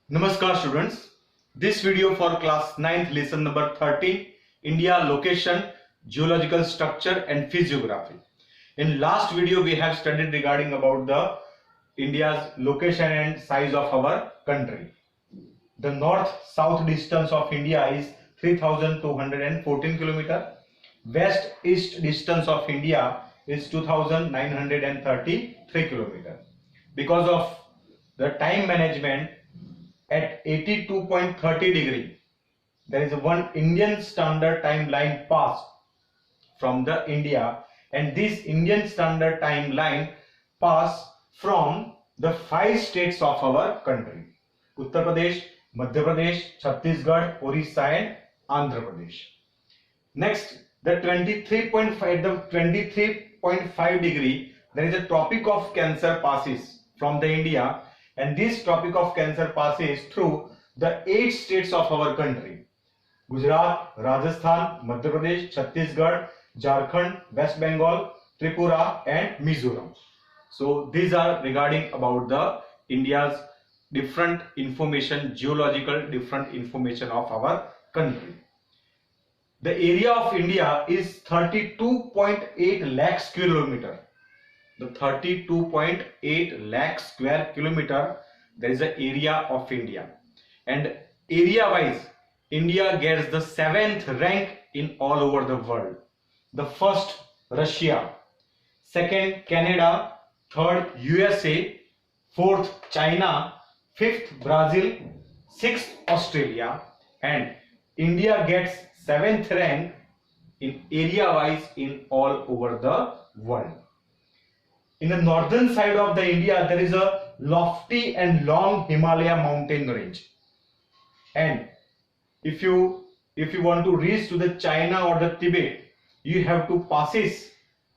Namaskar students. This video for class 9th lesson number 13 India location, geological structure and physiography. In last video we have studied regarding about the India's location and size of our country. The north south distance of India is 3214 km. West east distance of India is 2933 km. Because of the time management, at 82.30 degree there is one Indian standard time line passed from the India, and this Indian standard time line pass from the 5 states of our country: Uttar Pradesh, Madhya Pradesh, Chhattisgarh, Orissa and Andhra Pradesh. Next, the 23.5 degree there is a Tropic of Cancer passes from the India, and this Tropic of Cancer passes through the 8 states of our country: Gujarat, Rajasthan, Madhya Pradesh, Chhattisgarh, Jharkhand, West Bengal, Tripura and Mizoram. So these are regarding about the India's different information, geological different information of our country. The area of India is 32.8 lakh square kilometer. The 32.8 lakh square kilometer, there is the area of India, and area wise India gets the 7th rank in all over the world. The first Russia, second Canada, third USA, fourth China, fifth Brazil, sixth Australia, and India gets 7th rank in area wise in all over the world. In the northern side of the India there is a lofty and long Himalaya mountain range, and if you want to reach to the China or the Tibet, you have to passes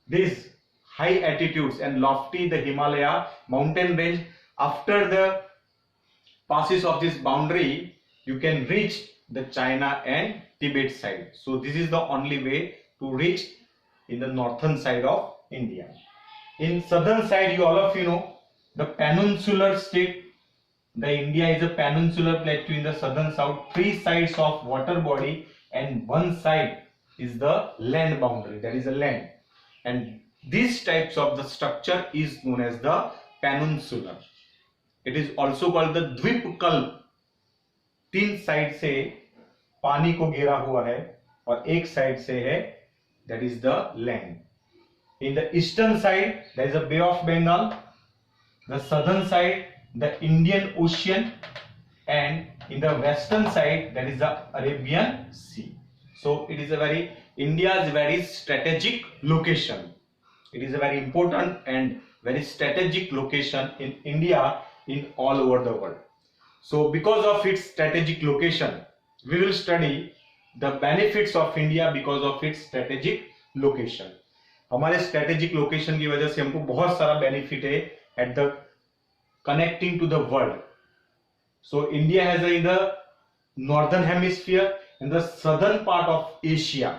these high altitudes and lofty the Himalaya mountain range. After the passes of this boundary you can reach the China and Tibet side. So this is the only way to reach in the northern side of India. In southern side, you all of you know the peninsular state. The India is a peninsular plateau in the southern south. 3 sides of water body and 1 side is the land boundary. That is a land, and these types of the structure is known as the peninsular. It is also called the द्वीपकल्प. 3 side से पानी को घेरा हुआ है और एक side से है, that is the land. In the eastern side there is a Bay of Bengal, the southern side the Indian Ocean, and in the western side that is the Arabian Sea. So it is a very India's very strategic location. It is a very important and very strategic location in India in all over the world. So because of its strategic location we will study the benefits of India because of its strategic location. हमारे strategic location की वजह से हमको बहुत सारा benefit है at the connecting to the world. So India has in the northern hemisphere in the southern part of Asia.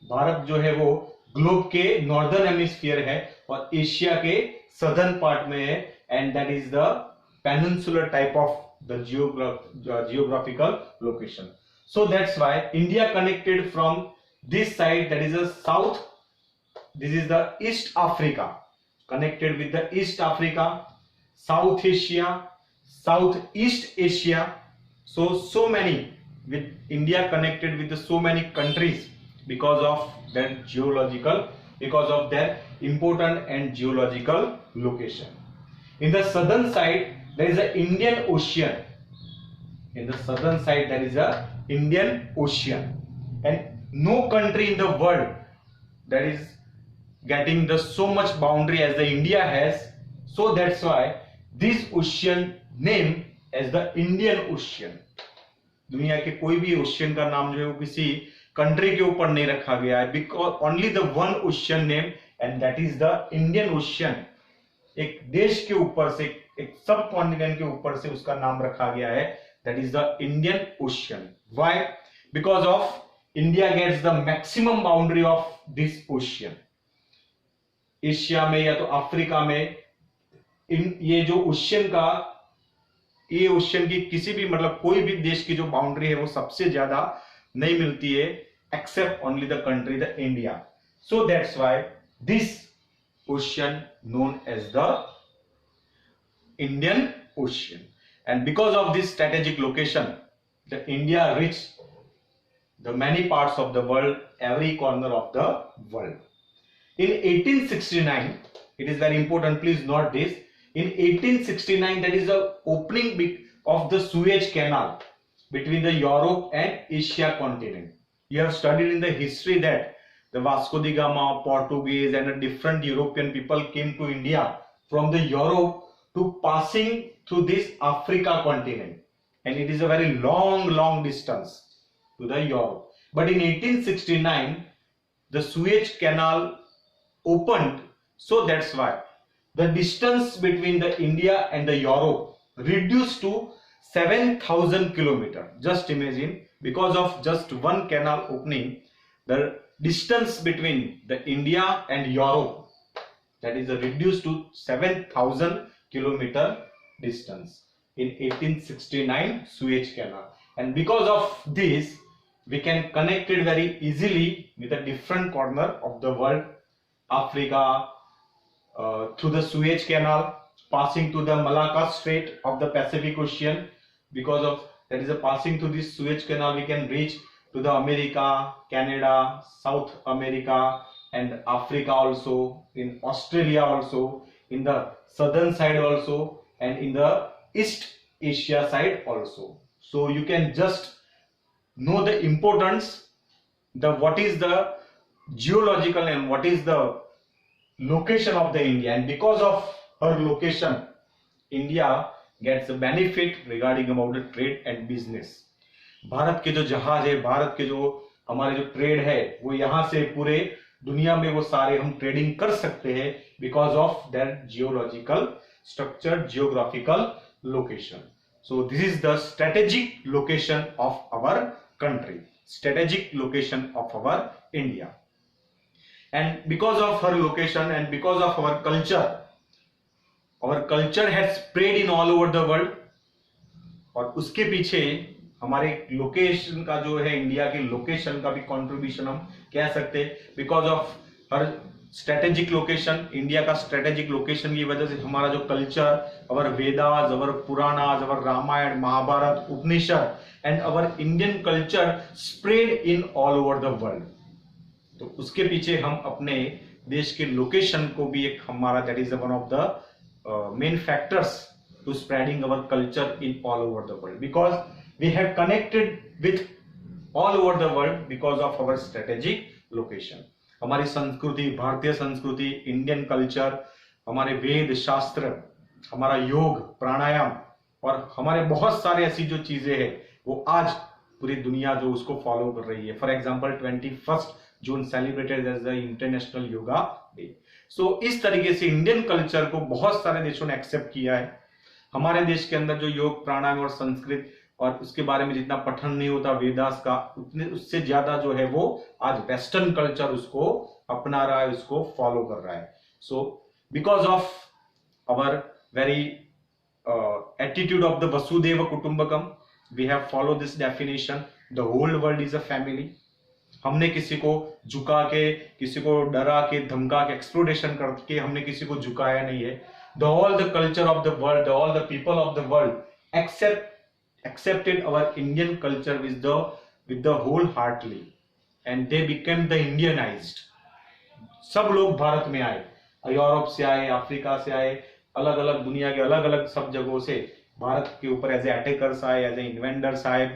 Bharat जो है वो ग्लोब के नॉर्दर्न हेमिस्फीयर है और एशिया के सदर्न पार्ट में है, and that is the peninsular type of the geographical location. So that's why India connected from this side, that is the south. This is the East Africa, connected with the East Africa, South Asia, Southeast Asia. So many with India connected with the so many countries because of their geological, because of their important and geological location. In the southern side there is a Indian Ocean. In the southern side there is a Indian Ocean, and no country in the world that is getting the so much boundary as the India has. So that's why this ocean name as the Indian Ocean. दुनिया के कोई भी ocean का नाम जो है वो किसी कंट्री के ऊपर नहीं रखा गया है, because only the one ocean name and that is the Indian Ocean. एक देश के ऊपर से, एक सब कॉन्टिनेंट के ऊपर से उसका नाम रखा गया है, that is the Indian Ocean. Why? Because of India gets the maximum boundary of this ocean. Asia में या तो अफ्रीका में इन ये जो ओशियन का ये ओशियन की किसी भी मतलब कोई भी देश की जो बाउंड्री है वो सबसे ज्यादा नहीं मिलती है except only the country the India. So that's why this ocean known as the Indian Ocean. And because of this strategic location, the India reached the many parts of the world, every corner of the world. In 1869, it is very important, please note this. In 1869, that is the opening of the Suez Canal between the Europe and Asia continent. You have studied in the history that the Vasco da Gama, Portuguese and a different European people came to India from the Europe to passing through this Africa continent, and it is a very long distance to the Europe. But in 1869 the Suez Canal opened, so that's why the distance between the India and the Europe reduced to 7,000 kilometers. Just imagine, because of just one canal opening, the distance between the India and Europe, that is reduced to 7,000 kilometer distance in 1869 Suez Canal. And because of this we can connect it very easily with a different corner of the world, Africa, through the Suez Canal, passing to the Malacca Strait of the Pacific Ocean. Because of that is a passing through this Suez Canal, we can reach to the America, Canada, South America and Africa also, in Australia also, in the southern side also, and in the East Asia side also. So you can just know the importance, the what is the geological and what is the location of the India, and because of her location India gets a benefit regarding about the trade and business. Bharat के जो जहाज है, भारत के जो हमारे जो trade है, वो यहाँ से पूरे दुनिया में वो सारे हम ट्रेडिंग कर सकते हैं because of that geological structure, geographical location. So this is the strategic location of our country, strategic location of our India. And because of her location and because of our culture has spread in all over the world. और उसके पीछे हमारे location का जो है, India के location का भी कंट्रीब्यूशन हम कह सकते हैं. Because of her strategic location, India का स्ट्रेटेजिक लोकेशन की वजह से हमारा जो culture, our Vedas, our Puranas, our Ramayana, Mahabharata, Upanishad and our Indian culture spread in all over the world. तो उसके पीछे हम अपने देश के लोकेशन को भी एक हमारा, that is one of the main factors to spreading our culture in all over the world, because we have connected with all over the world because of our strategic location. हमारी संस्कृति, भारतीय संस्कृति, Indian culture, हमारे वेद शास्त्र, हमारा योग, प्राणायाम और हमारे बहुत सारे ऐसी जो चीजें हैं वो आज पूरी दुनिया जो उसको फॉलो कर रही है. For example 21 June celebrated as the international yoga day. So इस तरीके से इंडियन कल्चर को बहुत सारे देशों ने एक्सेप्ट किया है. हमारे देश के अंदर जो योग, प्राणायाम और संस्कृत और उसके बारे में जितना पठन नहीं होता वेदास का, उतने उससे ज्यादा जो है वो आज वेस्टर्न कल्चर उसको अपना रहा है, उसको फॉलो कर रहा है. So because of our very attitude of the Vasudhaiva Kutumbakam, we have follow this definition, the whole world is a family. हमने किसी को झुका के, किसी को डरा के, धमका के, एक्सप्लोटेशन करके हमने किसी को झुकाया नहीं है. All the culture of the world, all the people of the world accepted our Indian culture with the wholeheartedly, and they became the Indianized. सब लोग भारत में आए, यूरोप से आए, अफ्रीका से आए, अलग अलग दुनिया के अलग अलग सब जगहों से भारत के ऊपर एज ए अटैकर्स आए, एज ए इन्वेंटर्स आए,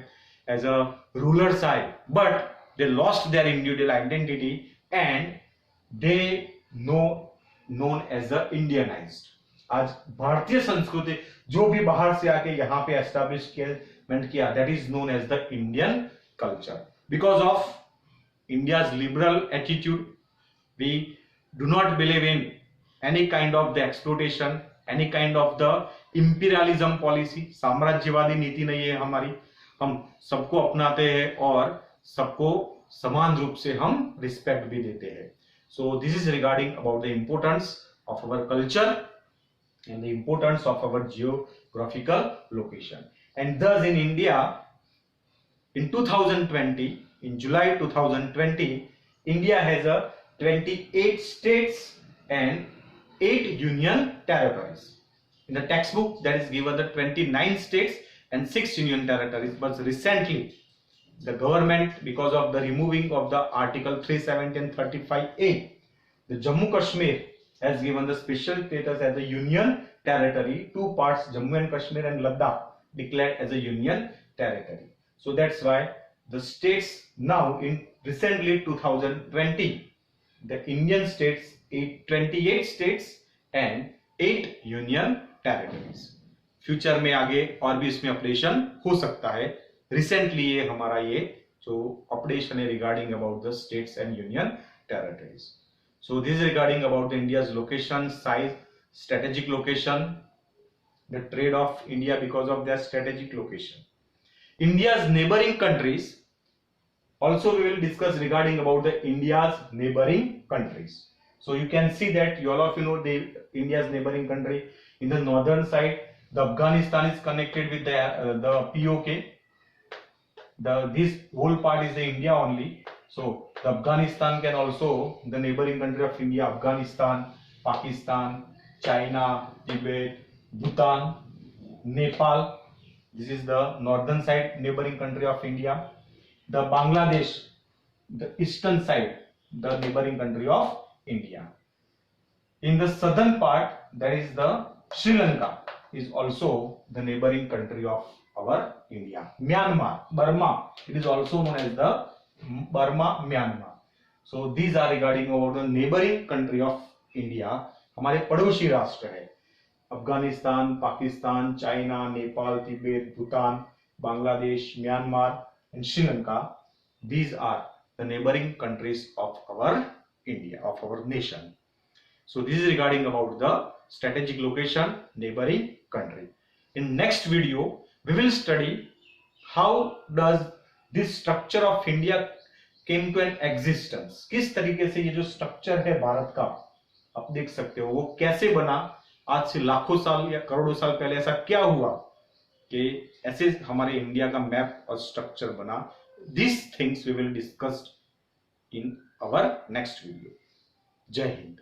एज अ रूलर्स आए. But they lost their individual identity and they known as the Indianised. आज भारतीय संस्कृति जो भी बाहर से आके यहाँ पे एस्टैब्लिशमेंट किया, that is known as the Indian culture. Because of India's liberal attitude, we do not believe in any kind of the exploitation, any kind of the imperialism policy. साम्राज्यवादी नीति नहीं है हमारी. हम सबको अपनाते हैं और सबको समान रूप से हम रिस्पेक्ट भी देते हैं. सो this is regarding about the importance of our culture and the importance of our geographical location. And thus in India, in 2020, in July 2020, India has a 28 states and 8 union territories. In the textbook that is given the 29 states and 6 union territories, but recently the government, because of the removing of the article 370 and 35A, the Jammu Kashmir has given the special status as a union territory. 2 parts, Jammu and Kashmir and Ladakh, declared as a union territory. So that's why the states now, in recently 2020, the Indian states, 28 states and 8 union territories. Future में आगे और भी इसमें updation हो सकता है. Recently ये हमारा ये जो अपडेशन है regarding about the states and union territories. So this is regarding about the India's location, size, strategic location, the trade of India because of their strategic location. India's neighboring countries. Also we will discuss regarding about the India's neighboring countries. So you can see that you all of you know the India's neighboring country. In the northern side, the Afghanistan is connected with the POK. This whole part is the India only. So the Afghanistan can also, the neighboring country of India, Afghanistan, Pakistan, China, Tibet, Bhutan, Nepal. This is the northern side neighboring country of India. The Bangladesh, the eastern side, the neighboring country of India. In the southern part, that is the Sri Lanka, is also the neighboring country of our India. Myanmar, Burma, it is also known as the Burma, Myanmar. So these are regarding about the neighboring country of India. हमारे पड़ोसी राष्ट्र है Afghanistan, Pakistan, China, Nepal, Tibet, Bhutan, Bangladesh, Myanmar and Sri Lanka. These are the neighboring countries of our India, of our nation. So this is regarding about the strategic location, neighboring country. In next video we will study how does this structure of India came to an existence. किस तरीके से ये जो structure है भारत का, आप देख सकते हो वो कैसे बना, आज से लाखों साल या करोड़ों साल पहले ऐसा क्या हुआ कि ऐसे हमारे इंडिया का मैप और स्ट्रक्चर बना. These things we will discuss in our next video. जय हिंद.